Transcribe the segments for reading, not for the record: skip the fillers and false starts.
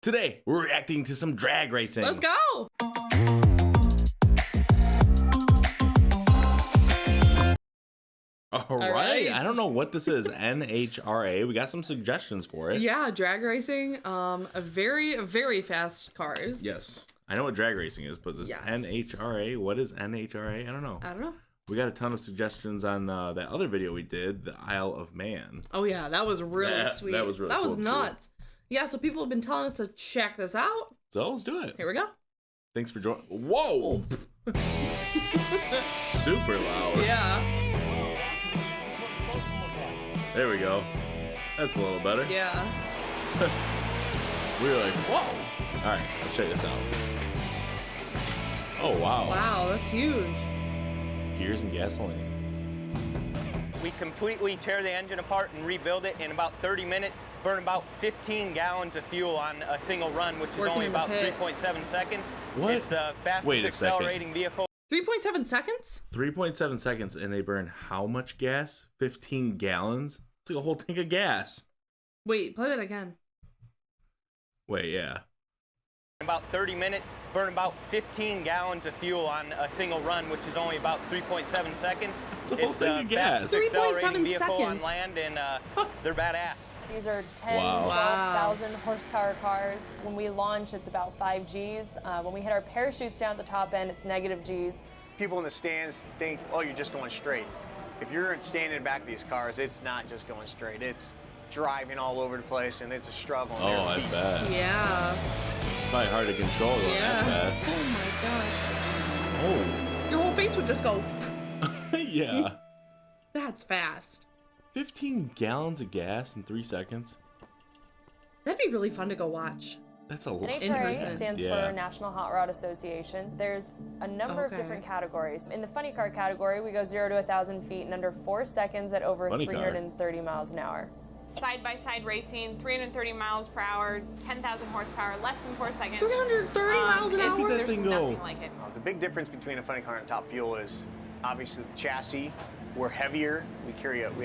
Today, we're reacting to some drag racing. Let's go! All right. I don't know what this is. NHRA. We got some suggestions for it. Yeah, drag racing. A very fast cars. Yes. I know what drag racing is, but this NHRA, what is NHRA? I don't know. We got a ton of suggestions on that other video we did, the Isle of Man. Oh yeah, that was really sweet. That was really cool. That was nuts. Yeah, so people have been telling us to check this out. So let's do it. Here we go. Thanks for joining. Whoa! Super loud. Yeah. There we go. That's a little better. Yeah. We were like, whoa. All right, let's check this out. Oh, wow. Wow, that's huge. Gears and gasoline. We completely tear the engine apart and rebuild it in about 30 minutes, burn about 15 gallons of fuel on a single run, which is only about 3.7 seconds. What? It's the fastest accelerating vehicle. 3.7 seconds? 3.7 seconds, and they burn how much gas? 15 gallons? It's like a whole tank of gas. Wait, play that again. Wait, yeah. In about 30 minutes, burn about 15 gallons of fuel on a single run, which is only about 3.7 seconds. It's a whole tank of gas. 3.7 vehicle on land, and they're badass. These are 10, 12,000 horsepower cars. When we launch, it's about 5 Gs. When we hit our parachutes down at the top end, it's negative Gs. People in the stands think, oh, you're just going straight. If you're standing in the back of these cars, it's not just going straight. It's driving all over the place, and it's a struggle. Oh, I bet. Yeah. Probably hard to control going that fast. Oh my gosh. Oh. Your whole face would just go. Yeah. That's fast. 15 gallons of gas in 3 seconds. That'd be really fun to go watch. That's a lot. NHRA stands for National Hot Rod Association. There's a number of different categories. In the funny car category, we go 0 to 1,000 feet in under 4 seconds at over 330 miles an hour. Side-by-side racing, 330 miles per hour, 10,000 horsepower, less than 4 seconds. 330 miles an hour? That thing go. Nothing like it. The big difference between a funny car and top fuel is obviously the chassis. We're heavier. We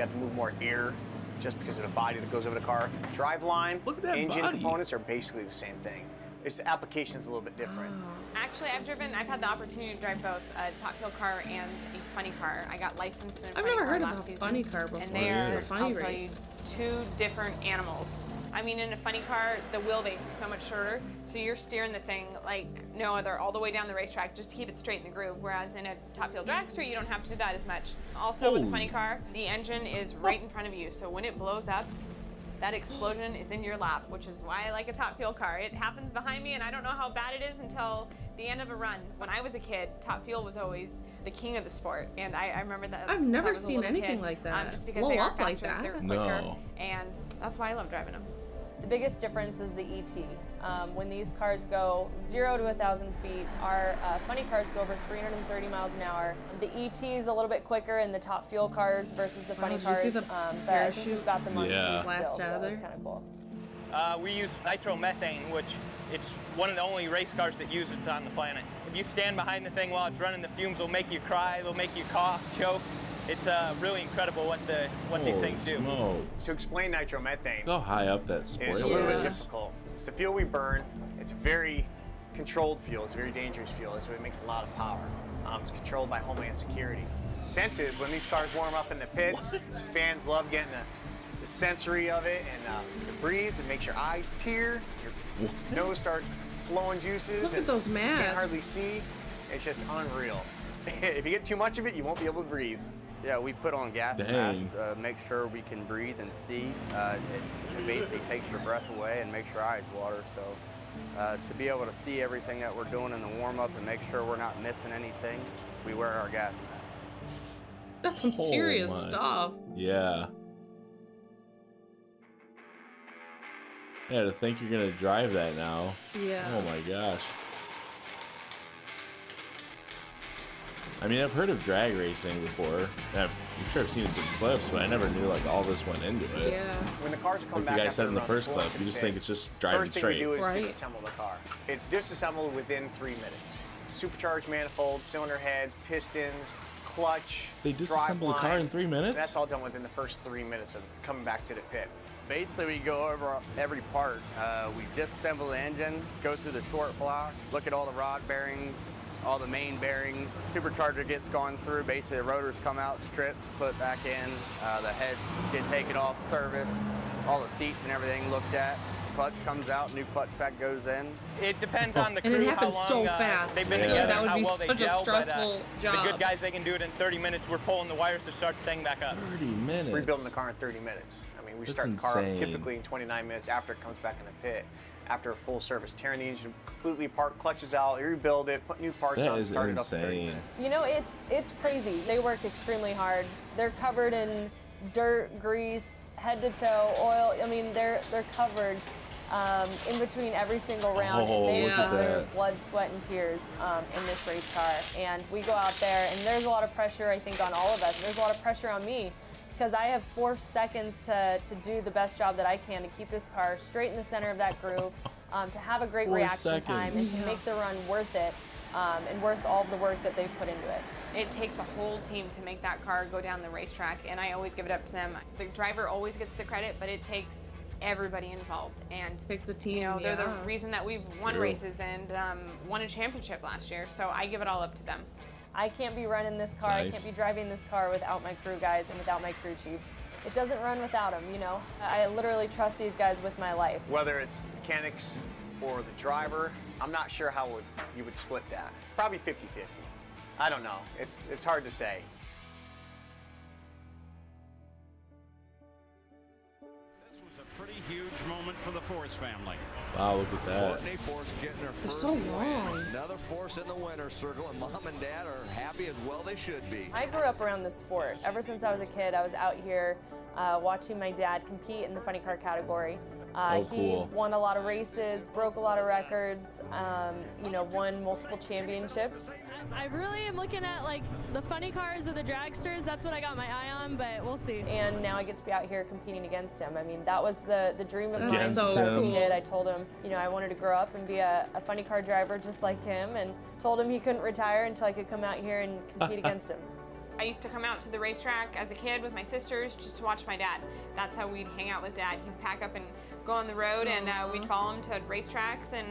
have to move more air just because of the body that goes over the car. Driveline, engine components are basically the same thing. It's the application's a little bit different. Actually, I've had the opportunity to drive both a top fuel car and a funny car. I got licensed in a I've funny never car heard last of a season, funny car before. and they are, a funny I'll tell race. you, two different animals. I mean, in a funny car, the wheelbase is so much shorter, so you're steering the thing like no other all the way down the racetrack just to keep it straight in the groove, whereas in a top fuel dragster, you don't have to do that as much. Also, with a funny car, the engine is right in front of you, so when it blows up, that explosion is in your lap, which is why I like a top fuel car. It happens behind me, and I don't know how bad it is until the end of a run. When I was a kid, top fuel was always the king of the sport, and I remember that. I've never seen anything like that. Just because blow they are up faster, like that. they're quicker, and that's why I love driving them. The biggest difference is the ET. When these cars go 0 to 1,000 feet, our funny cars go over 330 miles an hour. The ET is a little bit quicker in the top fuel cars versus the funny cars. Did you see the but I think we've got them on speed blast still, out of so there? it's kind of cool. We use nitromethane, which it's one of the only race cars that uses it on the planet. If you stand behind the thing while it's running, the fumes will make you cry, they'll make you cough, choke. It's really incredible what these things do. Smokes. To explain nitromethane, Go high up that spoiler. it's a little bit difficult. It's the fuel we burn. It's a very controlled fuel. It's a very dangerous fuel. That's what makes a lot of power. It's controlled by Homeland Security. Senses, when these cars warm up in the pits, fans love getting the sensory of it, and the breeze. It makes your eyes tear, your nose start flowing juices. Look at those You masks. can't hardly see. It's just unreal. If you get too much of it, you won't be able to breathe. Yeah, we put on gas masks to make sure we can breathe and see. It basically takes your breath away and makes your eyes water. So to be able to see everything that we're doing in the warm-up and make sure we're not missing anything, we wear our gas masks. That's some serious stuff. Yeah. Yeah, to think you're gonna drive that now. Yeah. Oh my gosh. I mean, I've heard of drag racing before. I'm sure I've seen some clips, but I never knew like all this went into it. Yeah. When the cars come Like back, the guy after said in the run, first clip, into you the just pit, think it's just driving first thing straight. we do is Right. disassemble the car. It's disassembled within 3 minutes. Supercharged manifolds, cylinder heads, pistons, clutch, They disassemble the car in 3 minutes? That's all done within the first 3 minutes of coming back to the pit. Basically, we go over every part. We disassemble the engine, go through the short block, look at all the rod bearings, all the main bearings. Supercharger gets gone through. Basically, the rotors come out, strips, put back in. The heads get taken off, serviced. All the seats and everything looked at. Clutch comes out, new clutch pack goes in. It depends on the crew, and it happens how long so fast. they've been I feel together, like that would how be well they such gel, a stressful job. The good guys, they can do it in 30 minutes. We're pulling the wires to start the thing back up. 30 minutes. Rebuilding the car in 30 minutes. I mean, we That's start the car up insane. typically in 29 minutes after it comes back in the pit. After a full service, tearing the engine completely apart, clutches out, rebuild it, put new parts on, start it up in 30 minutes. You know, it's crazy. They work extremely hard. They're covered in dirt, grease, head to toe, oil. I mean, they're covered in between every single round. Oh, They look at put their that. blood, sweat, and tears in this race car. And we go out there, and there's a lot of pressure, I think, on all of us. There's a lot of pressure on me, because I have 4 seconds to do the best job that I can to keep this car straight in the center of that groove, to have a great 4 reaction time, and seconds. to make the run worth it, and worth all the work that they've put into it. It takes a whole team to make that car go down the racetrack, and I always give it up to them. The driver always gets the credit, but it takes everybody involved. And Takes the team, you know, they're the yeah. reason that we've won True. races and won a championship last year. So I give it all up to them. I can't be running this car, Nice. I can't be driving this car without my crew guys and without my crew chiefs. It doesn't run without them, you know. I literally trust these guys with my life. Whether it's mechanics or the driver, I'm not sure how you would split that. Probably 50-50. I don't know. It's hard to say. This was a pretty huge moment for the Force family. Wow, look at that. Courtney Force getting her They're first so win. long. Another Force in the winner's circle, and Mom and Dad are happy as well they should be. I grew up around the sport. Ever since I was a kid, I was out here watching my dad compete in the funny car category. Cool. He won a lot of races, broke a lot of records, you know, won multiple championships. I really am looking at like the funny cars or the dragsters. That's what I got my eye on, but we'll see. And now I get to be out here competing against him. I mean, that was the dream of mine Against since I was a him. kid. I told him, you know, I wanted to grow up and be a funny car driver just like him, and told him he couldn't retire until I could come out here and compete against him. I used to come out to the racetrack as a kid with my sisters just to watch my dad. That's how we'd hang out with Dad. He'd pack up and go on the road, and we'd follow him to racetracks. And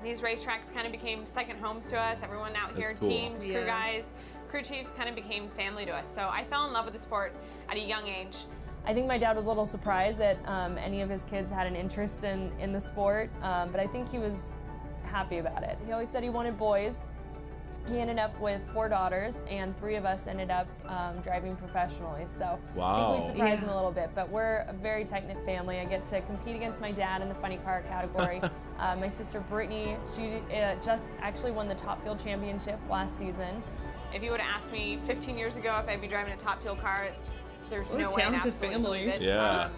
these racetracks kind of became second homes to us. Everyone out here, That's cool. teams, crew Yeah. guys, crew chiefs kind of became family to us. So I fell in love with the sport at a young age. I think my dad was a little surprised that any of his kids had an interest in the sport, but I think he was happy about it. He always said he wanted boys. He ended up with 4 daughters, and 3 of us ended up driving professionally. So I Wow. think we surprised Yeah. him a little bit, but we're a very tight-knit family. I get to compete against my dad in the funny car category. My sister Brittany, she just actually won the Top Fuel Championship last season. If you would have asked me 15 years ago if I'd be driving a top fuel car, there's What a no way I'd talented absolutely family. believe it. Yeah.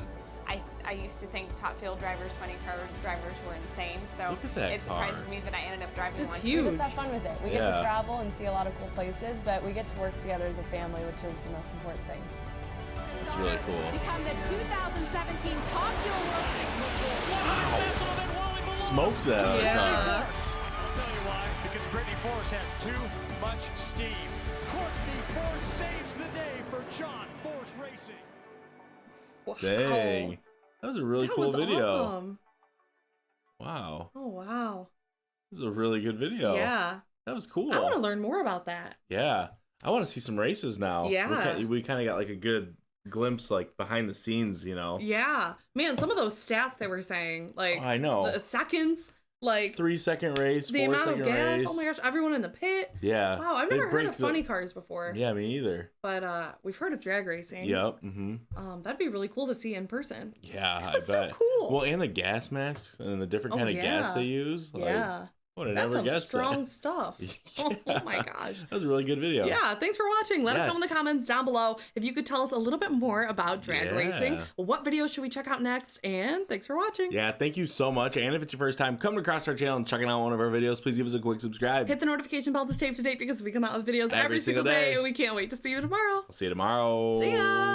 I used to think top fuel drivers, funny car drivers were insane. So Look at that it surprises car. me that I ended up driving It's one. huge. We just have fun with it. We get to Yeah. travel and see a lot of cool places, but we get to work together as a family, which is the most important thing. It's really cool. Become the 2017 Top Fuel World Champion. Smoked that other Yeah. car. I'll tell you why, because Brittany Force has too much steam. Courtney Force saves the day for John Force Racing. Wow. Dang. That was a really That cool was video. awesome. Wow. Oh, wow. This is a really good video. Yeah. That was cool. I want to learn more about that. Yeah. I want to see some races now. Yeah. We kind of got like a good glimpse, like behind the scenes, you know? Yeah. Man, some of those stats they were saying, like, Oh, I know. the seconds, like, 3-second race, the 4 amount second of gas. race. Oh my gosh, everyone in the pit. Yeah. Wow, I've They never heard break of funny cars before. Yeah, me either. But we've heard of drag racing. Yep. Mm-hmm. That'd be really cool to see in person. Yeah, I That's so bet. cool. Well, and the gas masks and the different Oh, kind of gas yeah. they use. Like, Yeah. Would have That's never some guessed strong that. stuff. Yeah. Oh my gosh. That was a really good video. Yeah, thanks for watching. Let us know in the Yes. comments down below if you could tell us a little bit more about drag Yeah. racing. What video should we check out next? And thanks for watching. Yeah, thank you so much. And if it's your first time coming across our channel and checking out one of our videos, please give us a quick subscribe. Hit the notification bell to stay up to date because we come out with videos Every every single single day. day. And we can't wait to see you tomorrow. I'll see you tomorrow. See ya.